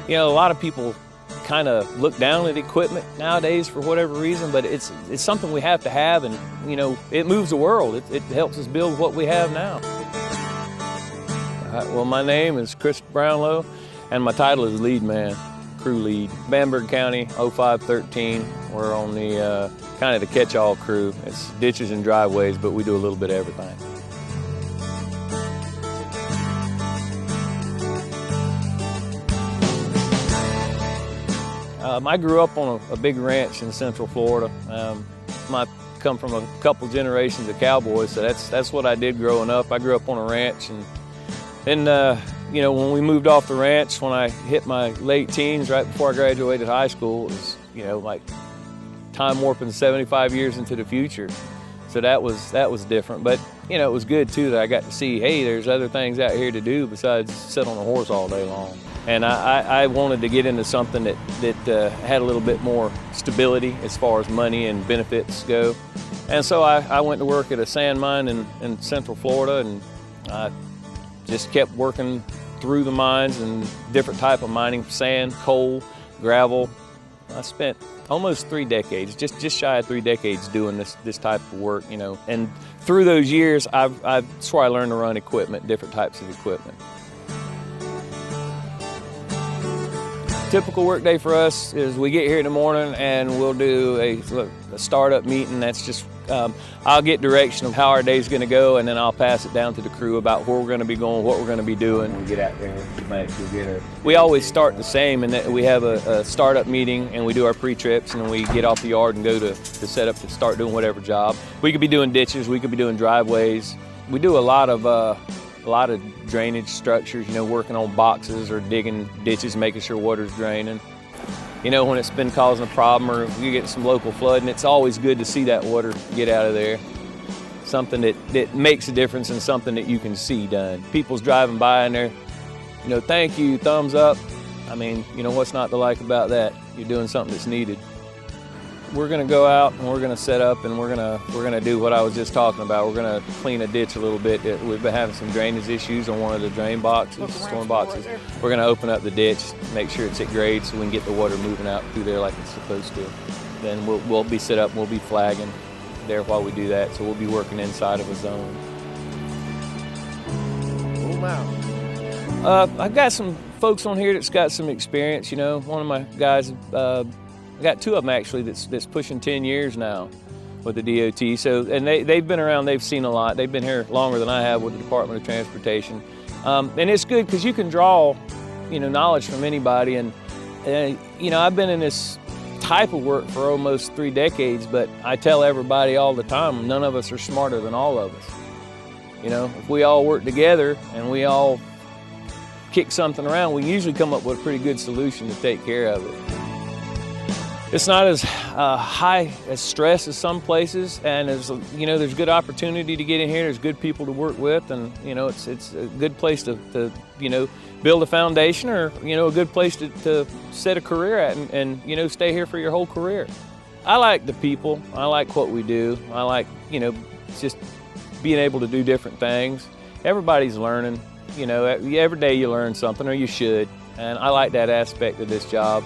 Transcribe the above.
You know, a lot of people kind of look down at equipment nowadays for whatever reason, but it's something we have to have, and you know, it moves the world. It helps us build what we have now. Well, my name is Chris Brownlow, and my title is lead man, crew lead. Bamberg County, 0513. We're on the kind of the catch-all crew. It's ditches and driveways, but we do a little bit of everything. I grew up on a big ranch in Central Florida. I come from a couple generations of cowboys, so that's what I did growing up. I grew up on a ranch, and then you know, when we moved off the ranch, when I hit my late teens, right before I graduated high school, it was, you know, like time warping 75 years into the future. So that was different, but you know, it was good too that I got to see, hey, there's other things out here to do besides sit on a horse all day long. And I wanted to get into something that had a little bit more stability as far as money and benefits go. And so I went to work at a sand mine in Central Florida, and I just kept working through the mines and different type of mining, sand, coal, gravel. I spent almost 3 decades, just shy of 3 decades doing this type of work, you know. And through those years, that's where I learned to run equipment, different types of equipment. Typical work day for us is we get here in the morning and we'll do a startup meeting. That's just, I'll get direction of how our day's gonna go, and then I'll pass it down to the crew about where we're gonna be going, what we're gonna be doing. When we get out there, we always start the same, and that we have a startup meeting and we do our pre-trips, and then we get off the yard and go to set up to start doing whatever job. We could be doing ditches, we could be doing driveways. We do a lot of drainage structures, you know, working on boxes or digging ditches, making sure water's draining. You know, when it's been causing a problem or you get some local flooding, it's always good to see that water get out of there. Something that makes a difference and something that you can see done. People's driving by and they're, you know, thank you, thumbs up. I mean, you know, what's not to like about that? You're doing something that's needed. We're gonna go out and we're gonna set up and we're gonna do what I was just talking about. We're gonna clean a ditch a little bit. We've been having some drainage issues on one of the drain boxes, storm boxes. We're gonna open up the ditch, make sure it's at grade so we can get the water moving out through there like it's supposed to. Then we'll be set up and we'll be flagging there while we do that. So we'll be working inside of a zone. I've got some folks on here that's got some experience. You know, one of my guys. I got 2 of them actually that's pushing 10 years now with the DOT. So, and they've been around, they've seen a lot. They've been here longer than I have with the Department of Transportation. And it's good because you can draw, you know, knowledge from anybody. And you know, I've been in this type of work for almost 3 decades, but I tell everybody all the time, none of us are smarter than all of us. You know, if we all work together and we all kick something around, we usually come up with a pretty good solution to take care of it. It's not as high as stress as some places, and you know, there's good opportunity to get in here. There's good people to work with, and you know, it's a good place to you know, build a foundation, or you know, a good place to set a career at, and you know, stay here for your whole career. I like the people. I like what we do. I like, you know, just being able to do different things. Everybody's learning. You know, every day you learn something, or you should, and I like that aspect of this job.